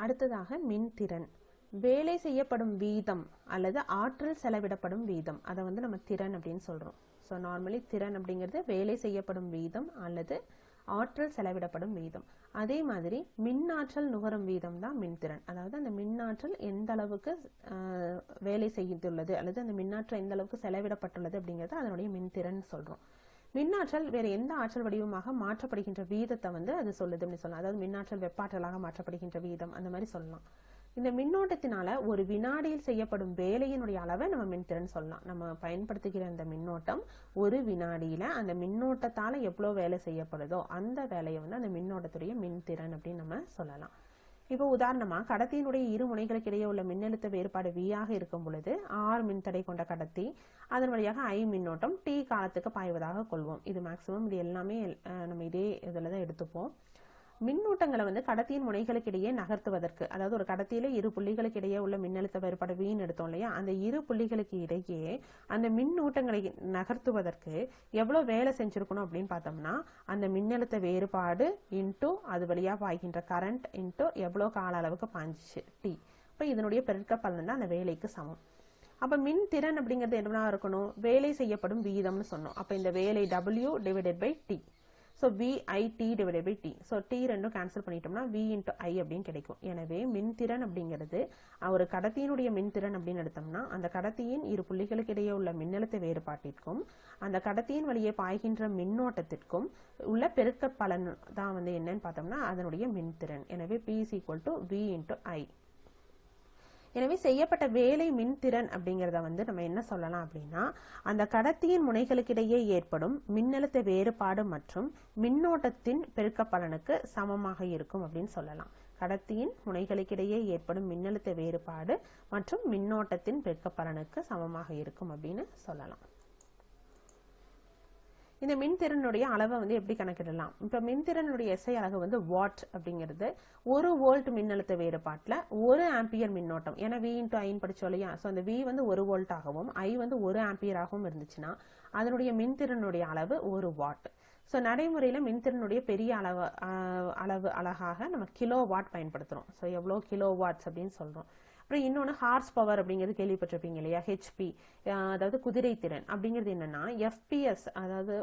அடுத்ததாக மின்திறன். வேலை செய்யப்படும் வீதம் அல்லது ஆற்றல் செலவிடப்படும் வீதம், அதை வந்து நம்ம திறன் அப்படின்னு சொல்றோம். ஸோ நார்மலி திறன் அப்படிங்கிறது வேலை செய்யப்படும் வீதம் அல்லது ஆற்றல் செலவிடப்படும் வீதம். அதே மாதிரி மின்னாற்றல் நுகரும் வீதம் தான் மின்திறன். அதாவது அந்த மின்னாற்றல் எந்த அளவுக்கு வேலை செய்துள்ளது அல்லது அந்த மின்னாற்றல் எந்த அளவுக்கு செலவிடப்பட்டுள்ளது அப்படிங்கிறது அதனுடைய மின்திறன் சொல்றோம். மின்னாற்றல் வேற எந்த ஆற்றல் வடிவமாக மாற்றப்படுகின்ற வீதத்தை வந்து அது சொல்லுது அப்படின்னு சொல்லலாம். அதாவது மின்னாற்றல் வெப்பாற்றலாக மாற்றப்படுகின்ற வீதம் அந்த மாதிரி சொல்லலாம். இந்த மின்னோட்டத்தினால ஒரு வினாடியில் செய்யப்படும் வேலையினுடைய அளவை நம்ம மின்திறன் சொல்லலாம். நம்ம பயன்படுத்துகிற அந்த மின்னோட்டம் ஒரு வினாடியில அந்த மின்னோட்டத்தால எவ்வளவு வேலை செய்யப்படுதோ அந்த வேலையை வந்து அந்த மின்னோட்டத்துடைய மின்திறன் அப்படின்னு நம்ம சொல்லலாம். இப்போ உதாரணமா கடத்தியினுடைய இரு முனைகளுக்கு இடையே உள்ள மின்னழுத்த வேறுபாடு V ஆக இருக்கும் பொழுது R மின்தடை கொண்ட கடத்தி அதன் வழியாக I மின்னோட்டம் T காலத்துக்கு பாய்வதாக கொள்வோம். இது மேக்சிமம் இது எல்லாமே நம்ம இதே இதுல தான் எடுத்துப்போம். மின்னூட்டங்களை வந்து கடத்தியின் முனைகளுக்கு இடையே நகர்த்துவதற்கு, அதாவது ஒரு கடத்தியில இரு புள்ளிகளுக்கு இடையே உள்ள மின்னழுத்த வேறுபாடு வீண் எடுத்தோம் இல்லையா, அந்த இரு புள்ளிகளுக்கு இடையே அந்த மின்னூட்டங்களை நகர்த்துவதற்கு எவ்வளவு வேலை செஞ்சிருக்கணும் அப்படின்னு பார்த்தோம்னா அந்த மின்னழுத்த வேறுபாடு இன்டூ அது வழியா பாய்கின்ற கரண்ட் இன்டூ எவ்வளவு கால அளவுக்கு பாய்ஞ்சிச்சு T. இப்ப இதனுடைய பெருக்க பலன் தான் அந்த வேலைக்கு சமம். அப்ப மின் திறன் அப்படிங்கிறது என்ன இருக்கணும், வேலை செய்யப்படும் வீதம்னு சொன்னோம். அப்ப இந்த வேலை W divided by T. So VIT divided by T. So T ரெண்டும் கேன்சல் பண்ணிட்டோம்னா V into I அப்படின்னு கிடைக்கும். எனவே மின்திறன் அப்படிங்கிறது ஒரு கடத்தியினுடைய மின்திறன் அப்படின்னு எடுத்தோம்னா அந்த கடத்தியின் இரு புள்ளிகளுக்கு இடையே உள்ள மின்னழுத்த வேறுபாட்டிற்கும் அந்த கடத்தியின் வழியே பாய்கின்ற மின்னோட்டத்திற்கும் உள்ள பெருக்க பலன் தான் வந்து என்னன்னு பார்த்தோம்னா அதனுடைய மின்திறன். எனவே P is equal to V into I. எனவே செய்யப்பட்ட வேலை மின்திறன் அப்படிங்கிறத வந்து நம்ம என்ன சொல்லலாம் அப்படின்னா அந்த கடத்தியின் முனைகளுக்கிடையே ஏற்படும் மின்னழுத்த வேறுபாடு மற்றும் மின்னோட்டத்தின் பெருக்க பலனுக்கு சமமாக இருக்கும் அப்படின்னு சொல்லலாம். கடத்தியின் முனைகளுக்கிடையே ஏற்படும் மின்னழுத்த வேறுபாடு மற்றும் மின்னோட்டத்தின் பெருக்க பலனுக்கு சமமாக இருக்கும் அப்படின்னு சொல்லலாம். இந்த மின்திறனுடைய அளவை வந்து எப்படி கணக்கிடலாம்? இப்ப மின்திறனுடைய SI அலகு வந்து வாட் அப்படிங்கிறது 1 வோல்ட் மின்னழுத்த வேறுபாட்டுல 1 ஆம்பியர் மின்னோட்டம். ஏன்னா V into I படிச்சோம் இல்லையா, சோ அந்த V வந்து 1 வோல்ட் ஆகவும் I வந்து 1 ஆம்பியர் ஆகவும் இருந்துச்சுன்னா அதனுடைய மின்திறனுடைய அளவு 1 வாட். சோ நடைமுறையில மின்திறனுடைய பெரிய அளவு அலகாக நம்ம கிலோ வாட் பயன்படுத்துறோம். சோ எவ்வளவு கிலோ வாட்ஸ் அப்படின்னு சொல்றோம். அப்புறம் இன்னொன்று ஹார்ஸ் பவர் அப்படிங்கிறது கேள்விப்பட்டிருப்பீங்க இல்லையா, HP, அதாவது குதிரை திறன் அப்படிங்கிறது என்னன்னா FPS, அதாவது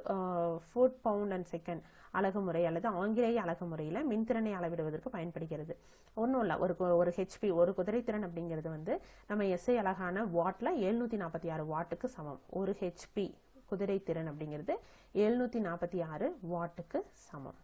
ஃபுட் பவுண்ட் அண்ட் செகண்ட் அலகுமுறை அல்லது ஆங்கிலேய அலகுமுறையில மின்திறனை அளவிடுவதற்கு பயன்படுகிறது. ஒன்றும் இல்லை, ஒரு HP ஒரு குதிரை திறன் அப்படிங்கிறது வந்து நம்ம SI அலகான வாட்ல 746 வாட்டுக்கு சமம். ஒரு HP குதிரை திறன் அப்படிங்கிறது 746 வாட்டுக்கு சமம்.